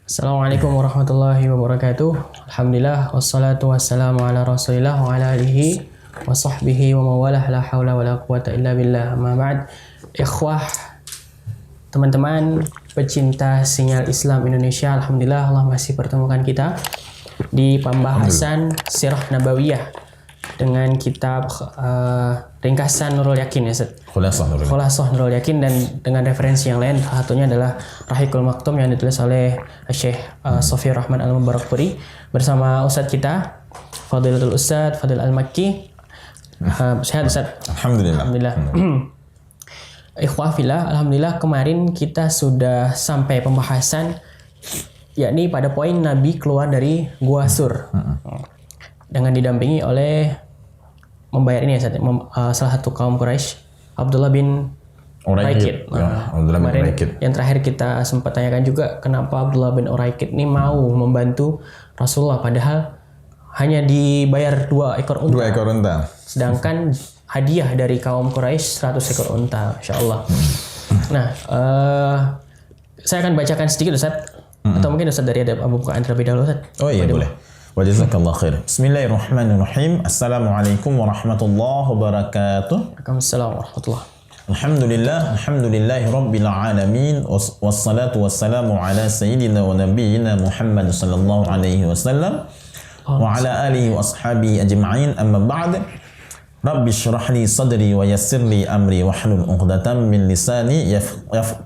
Assalamualaikum warahmatullahi wabarakatuh. Alhamdulillah wassalatu wassalamu ala Rasulillah wa ala alihi wa sahbihi wa mawalah la haula wa la quwata illa billah. Amma ba'd. Ikhwah, teman-teman pecinta sinyal Islam Indonesia, alhamdulillah Allah masih pertemukan kita di pembahasan Sirah Nabawiyah dengan kitab ringkasan Nurul Yakin ya Ustaz. Khulasah Nurul Yakin, dan dengan referensi yang lain, salah satunya adalah Rahiqul Maktum yang ditulis oleh Syekh Sofi Rahman Al-Mubarakpuri bersama Ustaz kita Fadilatul Ustaz Fadil Al-Makki. Sehat Ustaz? Alhamdulillah. Ikhwah fillah, alhamdulillah kemarin kita sudah sampai pembahasan yakni pada poin Nabi keluar dari Gua Sur dengan didampingi oleh membayar ini ya salah satu kaum Quraisy, Abdullah bin Uraikid. Yang terakhir kita sempat tanyakan juga kenapa Abdullah bin Uraikid ini mau membantu Rasulullah padahal hanya dibayar 2 ekor unta. Sedangkan hadiah dari kaum Quraisy 100 ekor unta, insyaallah. Nah, saya akan bacakan sedikit Ustaz. Atau mungkin Ustaz dari adab Abu Bakar terlebih dahulu Ustaz. Oh iya boleh. Wa jazakallahu khair. Bismillahirrahmanirrahim. Assalamualaikum warahmatullahi wabarakatuh. Waalaikumsalam warahmatullahi. Alhamdulillahi rabbil alamin, wassalatu wassalamu ala sayyidina wa nabiyyina Muhammad sallallahu alaihi wasallam wa ala alihi wa ashabihi ajma'in, amma ba'd. Rabbi shrah li sadri wa yassir li amri wahlul 'uqdatam min lisani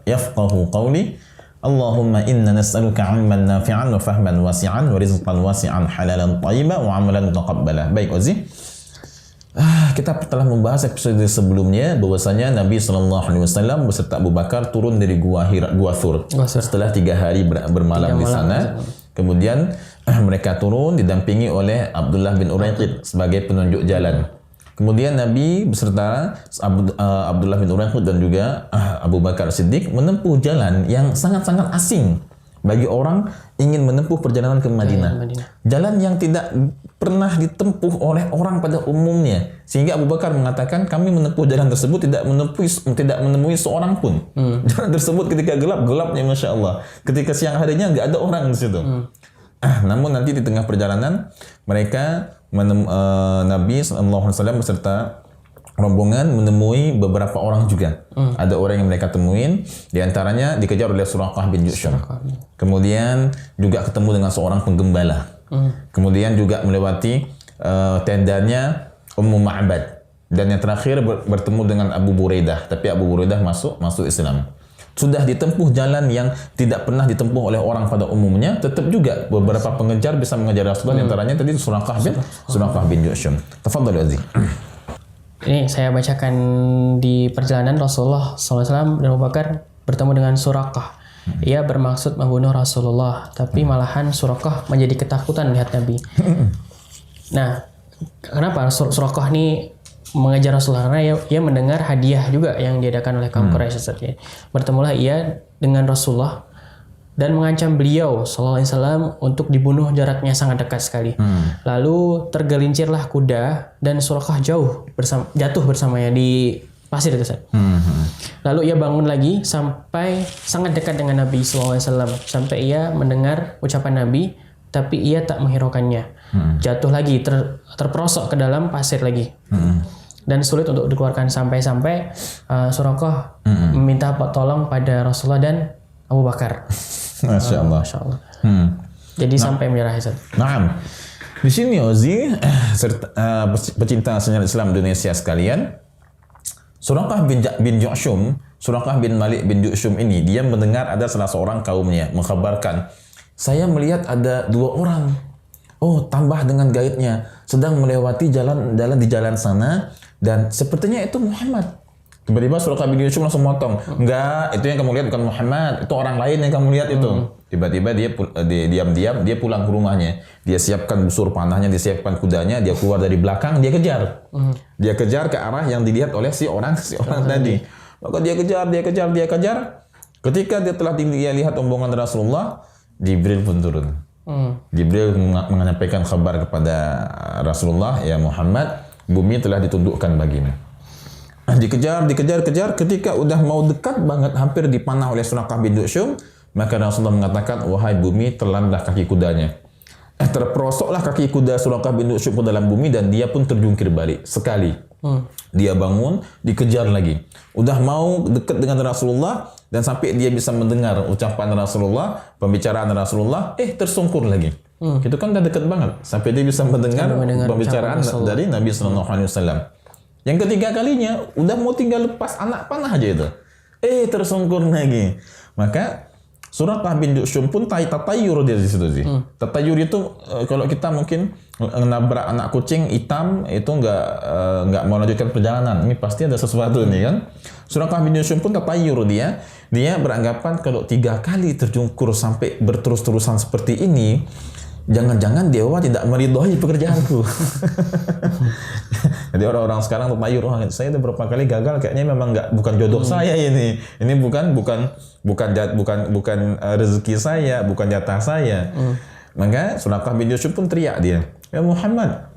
yafqahu qawli. Allahumma inna nas'aluka 'ilman nafi'an wa fahman wasi'an wa rizqan wasi'an halalan thayyiban wa 'amalan taqabbala. Baik Ozi, kita telah membahas episode sebelumnya bahwasanya Nabi SAW beserta Abu Bakar turun dari Gua Thur setelah 3 hari bermalam di sana. Kemudian mereka turun didampingi oleh Abdullah bin Uraikid sebagai penunjuk jalan. Kemudian Nabi beserta Abdullah bin Uraikid dan juga Abu Bakar Siddiq menempuh jalan yang sangat-sangat asing bagi orang ingin menempuh perjalanan ke Madinah. Jalan yang tidak pernah ditempuh oleh orang pada umumnya. Sehingga Abu Bakar mengatakan kami menempuh jalan tersebut tidak menemui seorang pun. Jalan tersebut ketika gelapnya Masya Allah. Ketika siang harinya nggak ada orang di situ. Namun nanti di tengah perjalanan mereka Nabi SAW beserta rombongan menemui beberapa orang juga. Ada orang yang mereka temuin, diantaranya dikejar oleh Suraqah bin Ju'shum. Kemudian juga ketemu dengan seorang penggembala. Kemudian juga melewati tendanya Ummu Ma'bad. Dan yang terakhir bertemu dengan Abu Buraidah, tapi Abu Buraidah masuk Islam. Sudah ditempuh jalan yang tidak pernah ditempuh oleh orang pada umumnya, tetap juga beberapa pengejar bisa mengejar Rasulullah, antaranya tadi Suraqah bin Ju'shum. Tafadhal Aziz. Ini saya bacakan di perjalanan Rasulullah SAW dan Abu Bakar bertemu dengan Suraqah. Ia bermaksud membunuh Rasulullah, tapi malahan Suraqah menjadi ketakutan melihat Nabi. Nah, kenapa Suraqah ini mengejar Rasulullah? Karena ia mendengar hadiah juga yang diadakan oleh kaum Quraisy. Bertemulah ia dengan Rasulullah dan mengancam beliau sallallahu alaihi wasallam untuk dibunuh, jaraknya sangat dekat sekali. Lalu tergelincirlah kuda dan Suraqah jatuh bersamanya di pasir itu. Lalu ia bangun lagi sampai sangat dekat dengan Nabi sallallahu alaihi wasallam sampai ia mendengar ucapan Nabi, tapi ia tak menghiraukannya. Jatuh lagi, terperosok ke dalam pasir lagi. Dan sulit untuk dikeluarkan sampai-sampai Suraqah meminta tolong pada Rasulullah dan Abu Bakar. Masya Allah. Jadi sampai menyerah Ustaz. Nah, di sini Ozi, pecinta sinyal Islam Indonesia sekalian, Suraqah bin Ju'shum, Suraqah bin Malik bin Ju'shum ini, dia mendengar ada salah seorang kaumnya mengkhabarkan, saya melihat ada 2 orang. Oh, tambah dengan gaibnya, sedang melewati jalan di jalan sana, dan sepertinya itu Muhammad. Tiba-tiba Suraqah bin Ju'shum langsung motong. Enggak, itu yang kamu lihat bukan Muhammad, itu orang lain yang kamu lihat itu. Tiba-tiba dia diam-diam dia pulang ke rumahnya. Dia siapkan busur panahnya, dia siapkan kudanya, dia keluar dari belakang, dia kejar. Dia kejar ke arah yang dilihat oleh si orang tadi. Maka dia kejar. Ketika dia telah lihat rombongan Rasulullah, Jibril pun turun. Jibril menyampaikan kabar kepada Rasulullah, ya Muhammad, bumi telah ditundukkan bagimu. Dikejar. Ketika udah mau dekat banget, hampir dipanah oleh Suraqah bin Ju'shum, Maka Rasulullah mengatakan, wahai bumi, telanlah kaki kudanya. Terperosoklah kaki kuda Suraqah bin Du'syum ke dalam bumi dan dia pun terjungkir balik sekali. Dia bangun, dikejar lagi. Udah mau dekat dengan Rasulullah dan sampai dia bisa mendengar ucapan Rasulullah, pembicaraan Rasulullah, tersungkur lagi. Itu kan udah dekat banget sampai dia bisa mendengar pembicaraan dari Nabi sallallahu alaihi wasallam. Yang ketiga kalinya udah mau tinggal lepas anak panah aja itu. Tersungkur lagi. Maka Suraqah bin Du'syum pun tatayur dia di situ sih. Tatayur itu kalau kita mungkin nabrak anak kucing hitam itu nggak mau lanjutkan perjalanan. Ini pasti ada sesuatu nih kan. Suraqah bin Du'syum pun tatayur dia beranggapan kalau 3 kali terjungkur sampai berterus-terusan seperti ini, jangan-jangan dewa tidak meridhoi pekerjaanku. Jadi orang-orang sekarang tatayur, saya udah berapa kali gagal, kayaknya memang bukan jodoh saya ini. Ini bukan rezeki saya, bukan jatah saya. Maka Suraqah bin Du'syum pun teriak dia, ya Muhammad,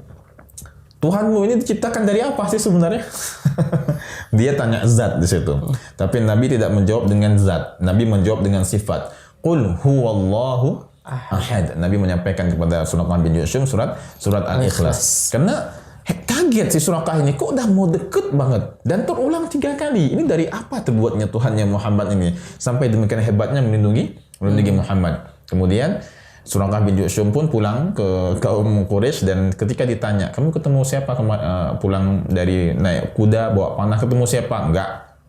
Tuhanmu ini diciptakan dari apa sih sebenarnya? Dia tanya zat di situ. Tapi Nabi tidak menjawab dengan zat. Nabi menjawab dengan sifat. Qul huwallahu ahad. Nabi menyampaikan kepada Suraqah bin Du'syum surat Al-Ikhlas. Karena kaget si Suraqah ini, kok udah mau deket banget dan terulang 3 kali. Ini dari apa terbuatnya Tuhannya Muhammad ini sampai demikian hebatnya melindungi Muhammad. Kemudian Suraqah bin Du'syum pun pulang ke kaum Quraisy dan ketika ditanya, kamu ketemu siapa pulang dari naik kuda bawa panah, ketemu siapa?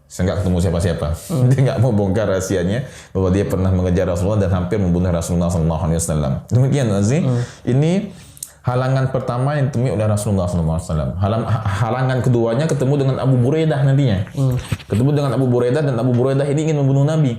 Saya nggak ketemu siapa-siapa. Dia nggak mau bongkar rahasianya bahwa dia pernah mengejar Rasulullah dan hampir membunuh Rasulullah SAW. Demikian Aziz. Ini halangan pertama yang ditemui oleh Rasulullah SAW. Halangan keduanya ketemu dengan Abu Buraidah nantinya. Ketemu dengan Abu Buraidah dan Abu Buraidah ini ingin membunuh Nabi.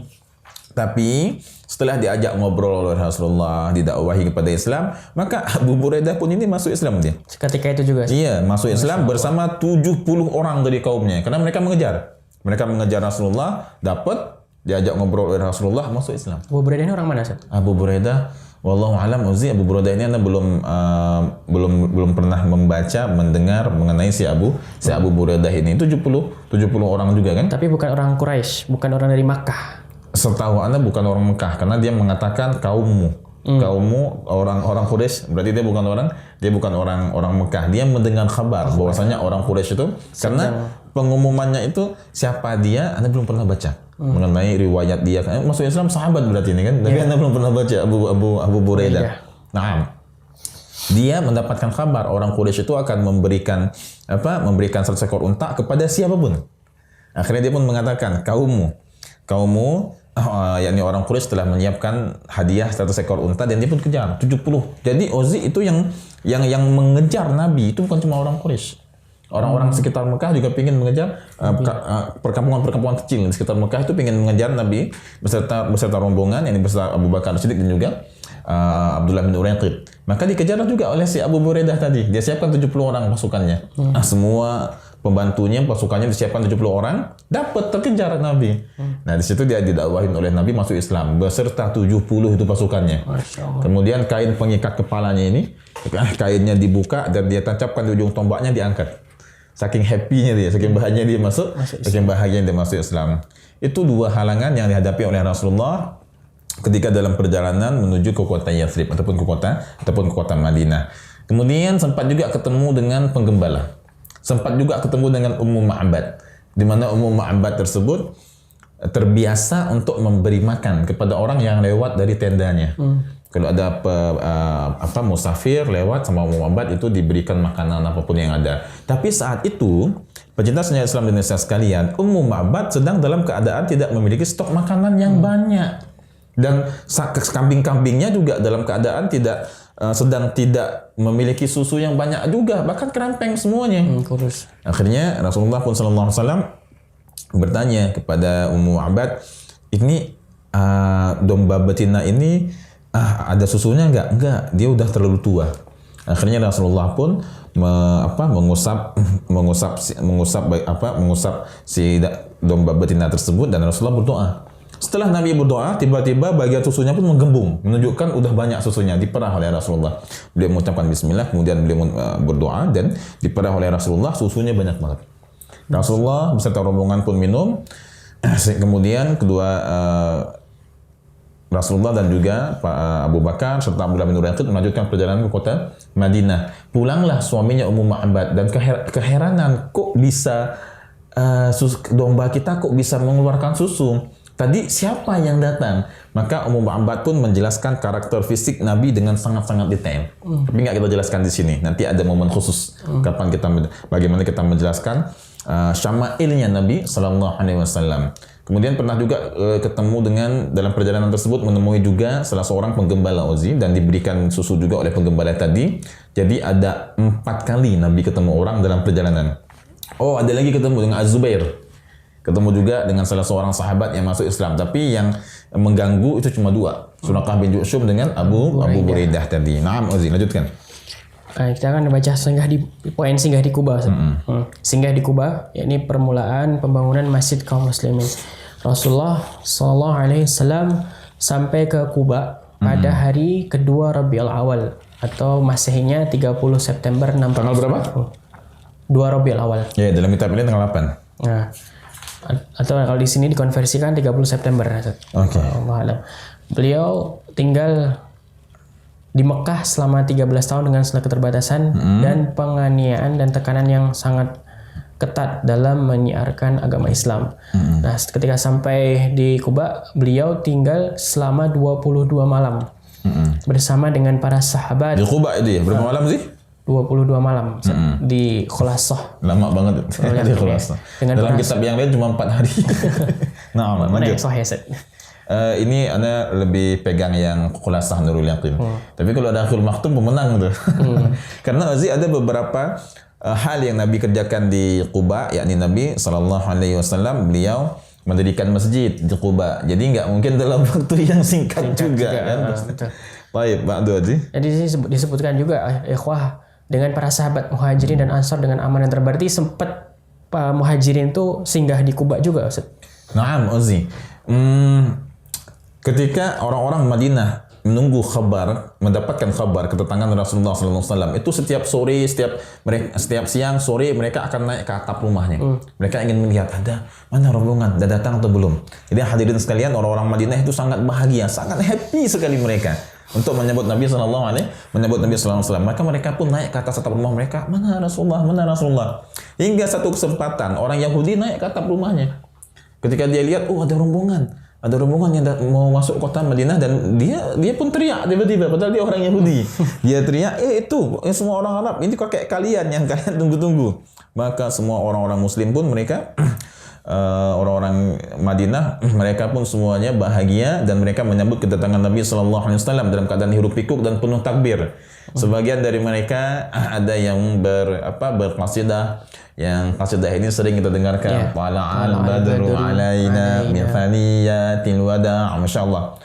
Tapi setelah diajak ngobrol oleh Rasulullah, didakwahi kepada Islam, maka Abu Buraidah pun ini masuk Islam dia. Ketika itu juga. Iya, masuk Islam bersama 70 orang dari kaumnya. Karena mereka mengejar. Mereka mengejar Rasulullah, dapat diajak ngobrol oleh Rasulullah, masuk Islam. Abu Buraidah ini orang mana, Ustaz? Abu Buraidah, wallahu alam Uzi, Abu Buraidah ini Anda belum pernah mendengar mengenai si Abu Buraidah ini. 70 orang juga kan? Tapi bukan orang Quraisy, bukan orang dari Makkah. Setahu Anda bukan orang Mekah karena dia mengatakan kaummu orang Quraisy, berarti dia bukan orang Mekah. Dia mendengar kabar bahwasanya orang Quraisy itu karena pengumumannya itu siapa dia Anda belum pernah baca mengenai riwayat dia. Masuk Islam sahabat berarti ini kan, tapi Anda belum pernah baca Abu Buraidah. Nah, dia mendapatkan kabar orang Quraisy itu akan memberikan 100 ekor unta kepada siapapun. Akhirnya dia pun mengatakan kaummu yakni orang Quraisy telah menyiapkan hadiah 100 ekor unta dan dia pun kejar 70. Jadi Ozi itu yang mengejar Nabi itu bukan cuma orang Quraisy. Orang-orang sekitar Mekah juga ingin mengejar perkampungan-perkampungan kecil di sekitar Mekah itu ingin mengejar Nabi beserta rombongan, yang beserta Abu Bakar Siddiq dan juga Abdullah bin Uraiqid. Maka dikejar juga oleh si Abu Buraidah tadi. Dia siapkan 70 orang pasukannya. Semua pembantunya, pasukannya disiapkan 70 orang, dapat terkejar Nabi. Nah, di situ dia didakwahin oleh Nabi masuk Islam beserta 70 itu pasukannya. Kemudian kain pengikat kepalanya ini, kainnya dibuka dan dia tancapkan di ujung tombaknya, diangkat. Saking happy-nya dia, saking bahagianya dia masuk Islam. Itu 2 halangan yang dihadapi oleh Rasulullah ketika dalam perjalanan menuju ke kota Yathrib ataupun ke kota Madinah. Kemudian sempat juga ketemu dengan penggembala. Sempat juga ketemu dengan Ummu Ma'bad, di mana Ummu Ma'bad tersebut terbiasa untuk memberi makan kepada orang yang lewat dari tendanya. Kalau ada musafir lewat sama Ummu Ma'bad itu diberikan makanan apapun yang ada. Tapi saat itu, pecinta sejarah Islam dan Indonesia sekalian, Ummu Ma'bad sedang dalam keadaan tidak memiliki stok makanan yang banyak. Dan kambing-kambingnya juga dalam keadaan sedang tidak memiliki susu yang banyak juga, bahkan kerempeng semuanya. Kurus. Akhirnya Rasulullah pun sallallahu alaihi wasallam bertanya kepada Ummu Ma'bad, ini domba betina ini ada susunya enggak? Enggak, dia udah terlalu tua. Akhirnya Rasulullah pun mengusap si domba betina tersebut dan Rasulullah berdoa. Setelah Nabi berdoa, tiba-tiba bagian susunya pun menggembung, menunjukkan udah banyak susunya, diperah oleh Rasulullah. Beliau mengucapkan bismillah, kemudian beliau berdoa dan diperah oleh Rasulullah, susunya banyak banget. Rasulullah beserta rombongan pun minum. Kemudian kedua Rasulullah dan juga Pak Abu Bakar serta Abdullah bin Uraiqid melanjutkan perjalanan ke kota Madinah. Pulanglah suaminya Ummu Ma'bad dan keheranan, kok bisa domba kita kok bisa mengeluarkan susu? Tadi siapa yang datang? Maka Ummu Ma'bad pun menjelaskan karakter fisik Nabi dengan sangat-sangat detail. Tapi nggak kita jelaskan di sini. Nanti ada momen khusus kapan bagaimana kita menjelaskan syama'ilnya Nabi Sallallahu Alaihi Wasallam. Kemudian pernah juga ketemu dengan dalam perjalanan tersebut menemui juga salah seorang penggembala Ozi dan diberikan susu juga oleh penggembala tadi. Jadi ada 4 kali Nabi ketemu orang dalam perjalanan. Oh, ada lagi ketemu dengan Az-Zubair. Ketemu juga dengan salah seorang sahabat yang masuk Islam. Tapi yang mengganggu itu cuma 2. Suraqah bin Ju'shum dengan Abu Buraidah tadi. Naam, Ozi, lanjutkan. Kita akan baca singgah di Kuba. Singgah di Kuba, yakni permulaan pembangunan masjid kaum muslimin. Rasulullah Sallallahu Alaihi Wasallam sampai ke Kuba pada hari kedua Rabiul Awal atau Masehinya 30 September 60. Tanggal berapa? 2 Rabiul Awal. Ya, dalam kitab ini tanggal 8. Nah, atau kalau di sini dikonversikan 30 September. Oke. Allah alam. Beliau tinggal di Mekah selama 13 tahun dengan segala keterbatasan dan penganiayaan dan tekanan yang sangat ketat dalam menyiarkan agama Islam. Nah, ketika sampai di Kuba, beliau tinggal selama 22 malam bersama dengan para sahabat. Di Kuba itu ya, berapa malam sih? 22 malam di Khulasah. Lama banget di Khulasah. Dalam kitab yang lain cuma 4 hari. Nah, lanjut. Ini Anda lebih pegang yang Khulasah Nurul Yaqin. Tapi kalau ada Akhul Maktum pemenang tuh. Karena Aziz ada beberapa hal yang Nabi kerjakan di Quba, yakni Nabi Sallallahu Alaihi Wasallam beliau mendirikan masjid di Quba. Jadi nggak mungkin dalam waktu yang singkat juga kan. Baik, Pak Aziz. Jadi disebutkan juga ikhwah dengan para sahabat Muhajirin dan Ansar dengan aman dan berarti sempat Muhajirin itu singgah di Quba juga, Ustaz. Naam, Aziz. Ketika orang-orang Madinah menunggu mendapatkan kabar kedatangan Rasulullah SAW, itu setiap sore, setiap siang, sore mereka akan naik ke atap rumahnya. Mereka ingin melihat ada mana rombongan, dah datang atau belum. Jadi hadirin sekalian, orang-orang Madinah itu sangat bahagia, sangat happy sekali mereka untuk menyambut Nabi SAW. Maka mereka pun naik ke atas atap rumah mereka, mana Rasulullah, mana Rasulullah. Hingga satu kesempatan orang Yahudi naik ke atap rumahnya. Ketika dia lihat, ada rombongan yang mau masuk kota Madinah dan dia pun teriak tiba-tiba padahal dia orang Yahudi. Dia teriak, itu semua orang Arab, ini kakek kalian yang kalian tunggu-tunggu. Maka semua orang-orang Muslim pun mereka orang-orang Madinah mereka pun semuanya bahagia dan mereka menyambut kedatangan Nabi Sallallahu Alaihi Wasallam dalam keadaan hiruk pikuk dan penuh takbir. Sebagian dari mereka ada yang berqasidah. Yang qasidah ini sering kita dengarkan. Tala'al badru alaina min thaniyatil wada'. Masyaallah.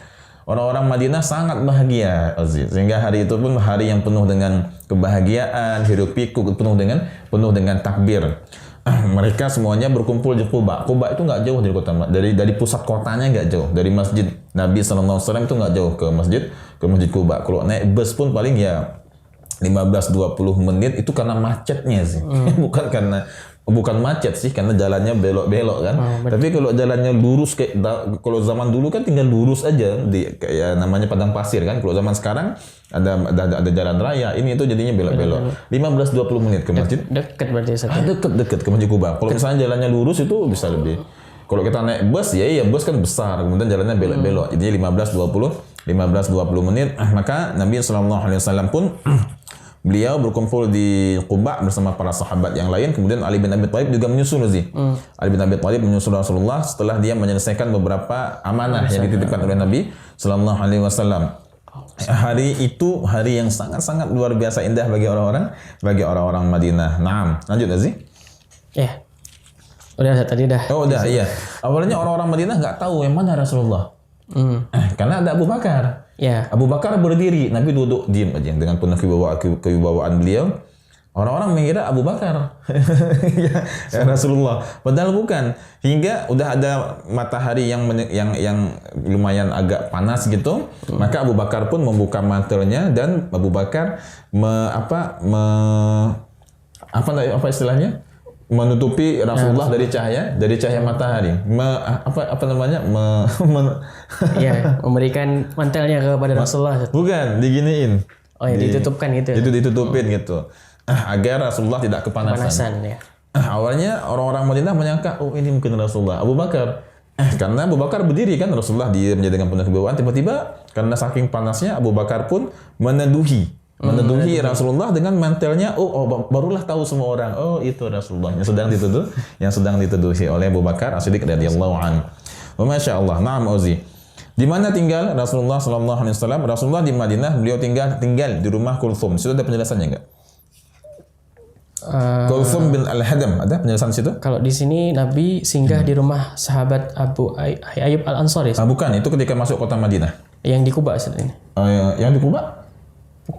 Orang-orang Madinah sangat bahagia, Aziz. Sehingga hari itu pun hari yang penuh dengan kebahagiaan, hiruk pikuk, penuh dengan takbir. Mereka semuanya berkumpul di Quba. Quba itu nggak jauh dari kota, dari pusat kotanya nggak jauh. Dari masjid Nabi Sallallahu Alaihi Wasallam itu nggak jauh ke masjid Quba. Kalau naik bus pun paling ya 15-20 menit itu karena macetnya sih. Bukan macet sih karena jalannya belok-belok kan. Tapi kalau jalannya lurus kalau zaman dulu kan tinggal lurus aja kayak namanya padang pasir kan. Kalau zaman sekarang ada jalan raya, ini itu jadinya belok-belok. 15-20 menit ke masjid. Dekat berarti Ustaz. Dekat ke masjid Quba. Kalau misalnya jalannya lurus itu bisa lebih. Kalau kita naik bus ya bus kan besar, kemudian jalannya belok-belok. Jadi 15-20 menit. Maka Nabi Sallallahu Alaihi Wasallam pun beliau berkumpul di Quba bersama para sahabat yang lain. Kemudian Ali bin Abi Thalib juga menyusul Ali bin Abi Thalib menyusul Rasulullah setelah dia menyelesaikan beberapa amanah yang dititipkan oleh Nabi Sallallahu Alaihi Wasallam. Hari itu hari yang sangat-sangat luar biasa indah bagi orang-orang Madinah. Naam, lanjut Aziz. Ya. Udah tadi dah. Oh, udah, iya. Awalnya orang-orang Madinah nggak tahu yang mana Rasulullah. Karena ada Abu Bakar. Ya. Abu Bakar berdiri, Nabi duduk diam aja dengan penuh kewibawaan beliau. Orang-orang mengira Abu Bakar ya Rasulullah, padahal bukan. Hingga udah ada matahari yang lumayan agak panas gitu, maka Abu Bakar pun membuka mantelnya dan Abu Bakar apa istilahnya? menutupi Rasulullah dari cahaya matahari. Apa namanya? Iya, memberikan mantelnya kepada Rasulullah. Bukan, diginiin. Oh ya, ditutupkan gitu. Itu ditutupin gitu. Agar Rasulullah tidak kepanasan. Ya. Awalnya orang-orang Madinah menyangka, oh ini mungkin Rasulullah. Abu Bakar. Karena Abu Bakar berdiri kan, Rasulullah diam dengan penuh kewibawaan. Tiba-tiba karena saking panasnya Abu Bakar pun meneduhi Rasulullah dengan mantelnya. Barulah tahu semua orang, oh itu Rasulullah yang sedang dituduhi oleh Abu Bakar As-Siddiq radhiyallahu anhu. Masya Allah. Naam Ozi. Di mana tinggal Rasulullah sallallahu alaihi wasallam? Rasulullah di Madinah, beliau tinggal di rumah Kulthum. Sudah ada penjelasannya enggak? Kulthum bin Al-Hadam, ada penjelasan situ? Kalau di sini Nabi singgah di rumah sahabat Abu Ayyub Al-Ansari. Bukan, itu ketika masuk kota Madinah. Yang di Kuba ini. Yang di Kuba?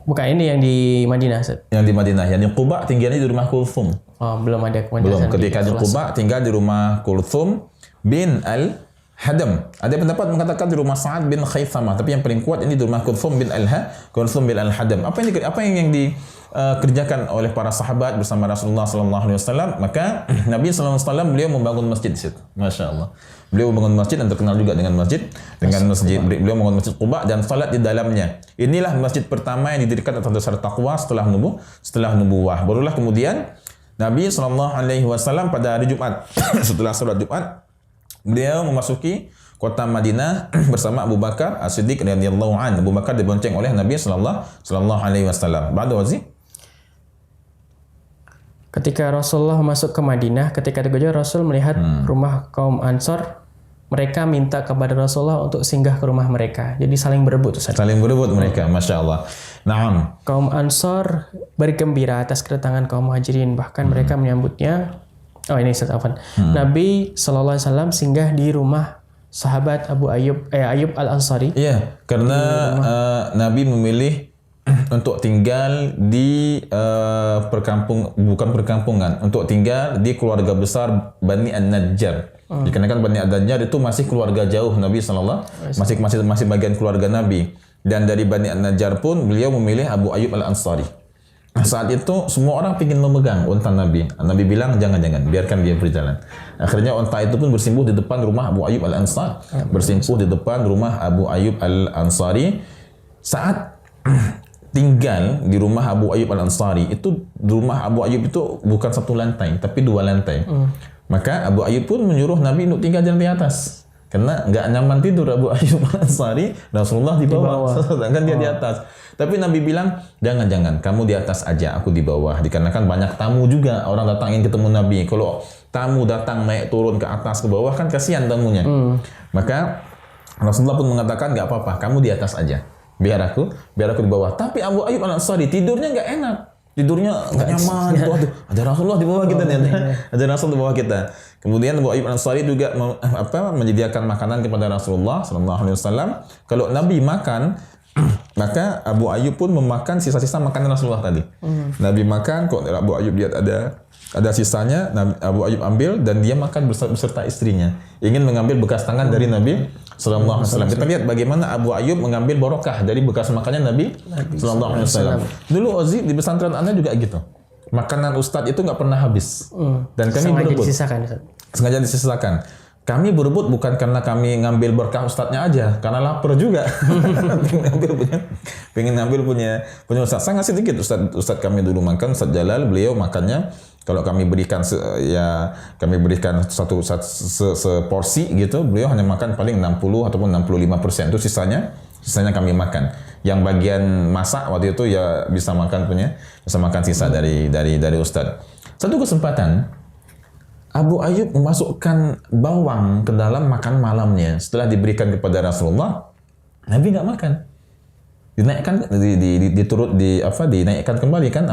Bukan, ini yang di Madinah, Ustaz. Yang di Madinah, yang di Quba tinggalnya di rumah Kulthum. Oh, belum ada penjelasan. Belum, ketika di Quba tinggal di rumah Kulthum bin Al-Hadam. Ada pendapat mengatakan di rumah Sa'ad bin Khaythamah, tapi yang paling kuat ini di rumah Kulthum bin Al-Hadam. Apa yang dikerjakan oleh para sahabat bersama Rasulullah sallallahu alaihi wasallam? Maka Nabi sallallahu alaihi wasallam beliau membangun masjid di situ. Masya Allah. Beliau membangun masjid dan terkenal juga dengan masjid. Beliau membangun masjid Quba dan salat di dalamnya. Inilah masjid pertama yang didirikan atas dasar takwa setelah nubuwah. Barulah kemudian Nabi sallallahu alaihi wasallam pada hari Jumat setelah salat Jumat beliau memasuki kota Madinah bersama Abu Bakar As-Siddiq radhiyallahu anhu. Abu Bakar dibonceng oleh Nabi sallallahu alaihi wasallam. Ba'da wazi. Ketika Rasulullah masuk ke Madinah, ketika itu juga Rasul melihat rumah kaum Ansor, mereka minta kepada Rasulullah untuk singgah ke rumah mereka. Jadi saling berebut. Saling berebut mereka, Masya Allah. Naam. Kaum Ansor bergembira atas kedatangan kaum Muhajirin, bahkan mereka menyambutnya. Oh ini Ustaz. Nabi SAW singgah di rumah sahabat Ayyub Al-Ansari. Iya, karena Nabi memilih untuk tinggal di bukan perkampungan, untuk tinggal di keluarga besar Bani An-Najjar. Dikarenakan Bani An-Najjar itu masih keluarga jauh Nabi sallallahu masih bagian keluarga Nabi. Dan dari Bani An-Najjar pun beliau memilih Abu Ayyub Al-Ansari. Saat itu semua orang ingin memegang unta Nabi. Nabi bilang jangan, biarkan dia berjalan. Akhirnya unta itu pun bersimpuh di depan rumah Abu Ayyub Al-Ansari. Bersimpuh di depan rumah Abu Ayyub Al-Ansari. Saat tinggal di rumah Abu Ayyub Al-Ansari, itu rumah Abu Ayyub itu bukan satu lantai, tapi 2 lantai. Maka Abu Ayyub pun menyuruh Nabi untuk tinggal di lantai atas. Karena nggak nyaman tidur Abu Ayyub Al-Ansari, Rasulullah di bawah. Sedangkan dia di atas. Tapi Nabi bilang, jangan, kamu di atas aja, aku di bawah. Dikarenakan banyak tamu juga, orang datang ingin ketemu Nabi. Kalau tamu datang naik turun ke atas ke bawah kan kasihan tamunya. Maka Rasulullah pun mengatakan, nggak apa-apa, kamu di atas aja. Biar aku di bawah. Tapi Abu Ayyub Al-Ansari tidurnya nggak enak. Tidurnya nggak nyaman. Ada Rasulullah di bawah kita nih. Ada Rasul di bawah kita. Kemudian Abu Ayyub Al-Ansari juga menyediakan makanan kepada Rasulullah sallallahu alaihi wasallam. Kalau Nabi makan, maka Abu Ayyub pun memakan sisa-sisa makanan Rasulullah tadi. Nabi makan, kok Abu Ayyub lihat ada sisanya, Abu Ayyub ambil dan dia makan beserta istrinya. Ingin mengambil bekas tangan dari Nabi sallallahu alaihi wasallam. Kita lihat bagaimana Abu Ayyub mengambil barokah dari bekas makannya Nabi sallallahu alaihi wasallam. Dulu Ozi di pesantren Anda juga gitu. Makanan Ustadz itu nggak pernah habis. Dan kami berebut. Sengaja disisakan. Kami berebut bukan karena kami ngambil berkah Ustadznya aja, karena lapar juga. pengen ngambil punya Ustadz. Sangat sedikit Ustadz kami dulu makan, Ustadz Jalal, beliau makannya kalau kami berikan satu seporsi gitu, beliau hanya makan paling 60 ataupun 65%. Itu sisanya kami makan. Yang bagian masak waktu itu ya bisa makan sisa dari Ustadz. Satu kesempatan Abu Ayyub memasukkan bawang ke dalam makan malamnya setelah diberikan kepada Rasulullah. Nabi nggak makan. Dinaikkan dinaikkan kembali kan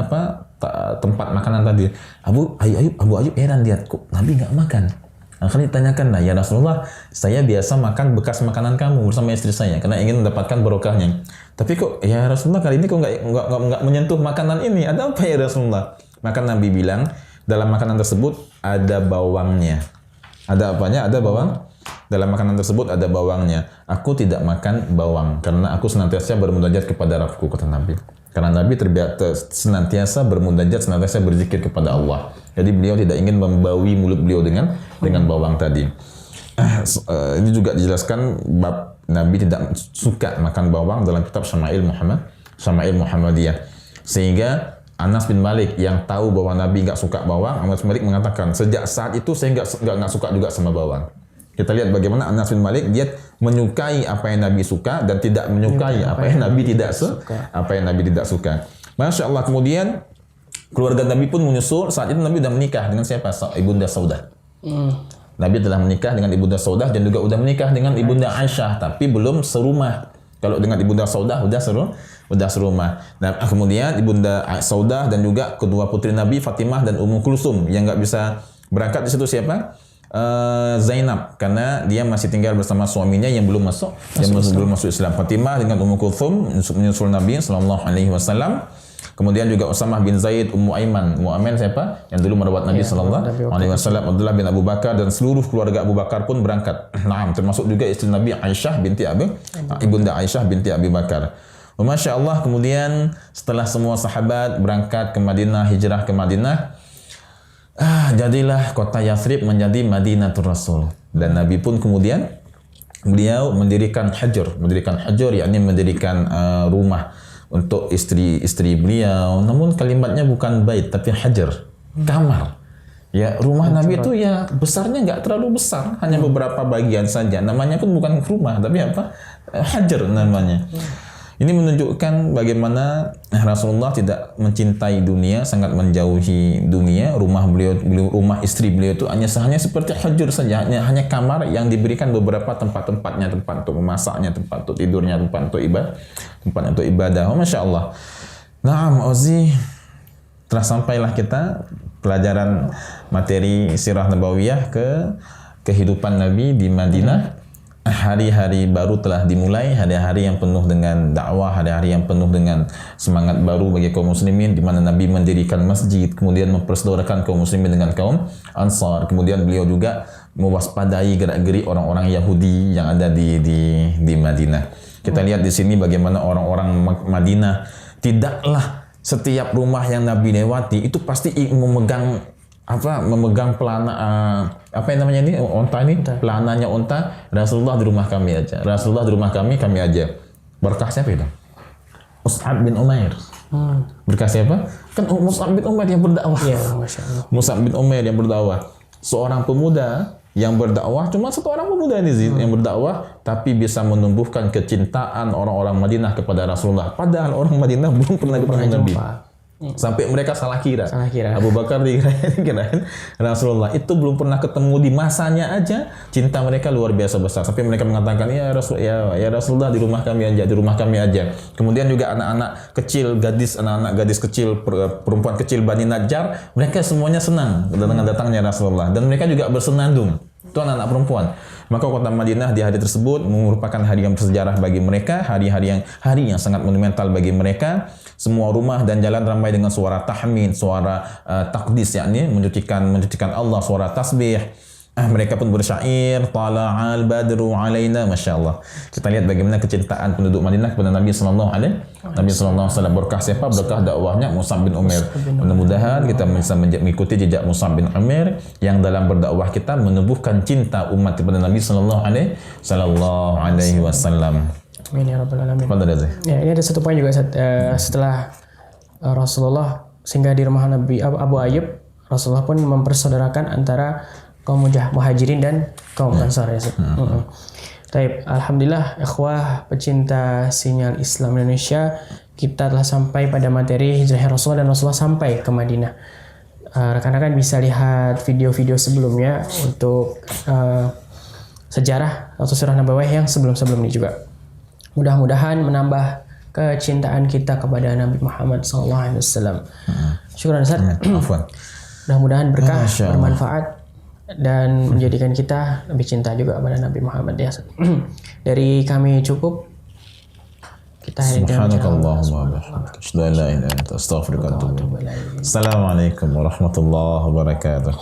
tempat makanan tadi. Abu Ayyub heran lihat kok Nabi nggak makan. Akhirnya ditanyakan, ya Rasulullah, saya biasa makan bekas makanan kamu bersama istri saya karena ingin mendapatkan barokahnya. Tapi kok ya Rasulullah kali ini kok nggak menyentuh makanan ini? Ada apa ya Rasulullah? Maka Nabi bilang, dalam makanan tersebut ada bawangnya. Ada apanya? Ada bawang. Dalam makanan tersebut ada bawangnya. Aku tidak makan bawang karena aku senantiasa bermunajat kepada Rabbku, kata Nabi. Karena Nabi senantiasa bermunajat, senantiasa berzikir kepada Allah. Jadi beliau tidak ingin membawi mulut beliau dengan bawang tadi. Ini juga dijelaskan bab Nabi tidak suka makan bawang dalam kitab Syama'il Muhammadiyah. Sehingga Anas bin Malik yang tahu bahwa Nabi nggak suka bawang, Anas bin Malik mengatakan, sejak saat itu saya nggak suka juga sama bawang. Kita lihat bagaimana Anas bin Malik dia menyukai apa yang Nabi suka dan tidak menyukai apa yang Nabi tidak suka. Masya Allah. Kemudian keluarga Nabi pun menyusul. Saat itu Nabi sudah menikah dengan siapa? Ibunda Saudah. Nabi telah menikah dengan Ibunda Saudah dan juga sudah menikah dengan Ibunda Aisyah, tapi belum serumah. Kalau dengan Ibunda Saudah sudah serumah. Nah, kemudian Ibunda Saudah dan juga kedua putri Nabi Fatimah dan Ummu Kulsum yang nggak bisa berangkat di situ siapa? Zainab, karena dia masih tinggal bersama suaminya yang belum masuk Islam. Fatimah dengan Ummu Kulsum menyusul Nabi sallallahu alaihi wasallam. Kemudian juga Usamah bin Zaid, Ummu Aiman. Ummu Aiman siapa? Yang dulu merawat Nabi sallallahu alaihi wasallam. Abdullah bin Abu Bakar dan seluruh keluarga Abu Bakar pun berangkat. Nah, termasuk juga istri Nabi Aisyah Ibunda Aisyah binti Abi Bakar. Masya Allah. Kemudian setelah semua sahabat berangkat ke Madinah, hijrah ke Madinah, jadilah kota Yathrib menjadi Madinatul Rasul. Dan Nabi pun kemudian beliau mendirikan hajr, yakni mendirikan rumah untuk istri-istri beliau. Namun kalimatnya bukan bait tapi hajr, kamar. Ya, rumah Nabi itu ya besarnya nggak terlalu besar, hanya beberapa bagian saja. Namanya pun bukan rumah tapi apa? Hajr namanya. Ini menunjukkan bagaimana Rasulullah tidak mencintai dunia, sangat menjauhi dunia. Rumah istri beliau itu hanya seperti hajur saja, hanya kamar yang diberikan beberapa tempat-tempatnya, tempat untuk memasaknya, tempat untuk tidurnya, tempat untuk ibadah. Masya Allah. Nah, Ozi, telah sampailah kita pelajaran materi sirah nabawiyah ke kehidupan Nabi di Madinah. Hari-hari baru telah dimulai, hari-hari yang penuh dengan dakwah, hari-hari yang penuh dengan semangat baru bagi kaum muslimin, di mana Nabi mendirikan masjid, kemudian mempersaudarakan kaum muslimin dengan kaum Ansar. Kemudian beliau juga mewaspadai gerak-gerik orang-orang Yahudi yang ada di Madinah. Kita lihat di sini bagaimana orang-orang Madinah tidaklah setiap rumah yang Nabi lewati itu pasti memegang pelana apa yang namanya ini onta ini, pelananya onta. Rasulullah di rumah kami aja, berkah siapa itu? Mus'ab bin Umair. Berkah siapa? Kan Mus'ab bin Umair yang berdakwah. Ya, Masya Allah. Mus'ab bin Umair yang berdakwah, seorang pemuda yang berdakwah, cuma satu orang pemuda ini yang berdakwah, tapi bisa menumbuhkan kecintaan orang-orang Madinah kepada Rasulullah. Padahal orang Madinah belum pernah ketemu Nabi. Sampai mereka salah kira. Abu Bakar dikirain Rasulullah. Itu belum pernah ketemu di masanya aja. Cinta mereka luar biasa besar. Sampai mereka mengatakan, ya Rasulullah di rumah kami aja. Kemudian juga anak-anak kecil, anak-anak gadis kecil, perempuan kecil Bani Najjar, mereka semuanya senang dengan datangnya Rasulullah. Dan mereka juga bersenandung. Itu anak-anak perempuan. Maka kota Madinah di hari tersebut merupakan hari yang bersejarah bagi mereka, hari yang sangat monumental bagi mereka. Semua rumah dan jalan ramai dengan suara tahmid, suara takdis, yakni mencucikan Allah, suara tasbih. Mereka pun bersyair, tala'al badru alaina, Masya Allah. Kita lihat bagaimana kecintaan penduduk Madinah kepada Nabi sallallahu alaihi wasallam. Berkah siapa? Berkah dakwahnya Mus'ab bin Umair. Mudah-mudahan kita bisa mengikuti jejak Mus'ab bin Umair yang dalam berdakwah kita menumbuhkan cinta umat kepada Nabi sallallahu alaihi wasallam. Amin ya rabbal alamin. Ya, ini ada satu poin juga setelah Rasulullah singgah di rumah Nabi Abu Ayyub, Rasulullah pun mempersaudarakan antara kaum muhajirin dan kaum Ansar ya. Taib, alhamdulillah ikhwah pecinta sinyal Islam Indonesia, kita telah sampai pada materi hijrah Rasulullah dan Rasulullah sampai ke Madinah. Rekan-rekan bisa lihat video-video sebelumnya untuk sejarah atau sirah nabawiyah yang sebelum-sebelum ini juga. Mudah-mudahan menambah kecintaan kita kepada Nabi Muhammad SAW. Syukran Ustaz. Mudah-mudahan berkah, bermanfaat, dan menjadikan kita lebih cinta juga kepada Nabi Muhammad ya. Dari kami cukup. Kita Subhanakallahumma wa bihamdika, astaghfiruka wa atubu ilaik. Assalamualaikum warahmatullahi wabarakatuh.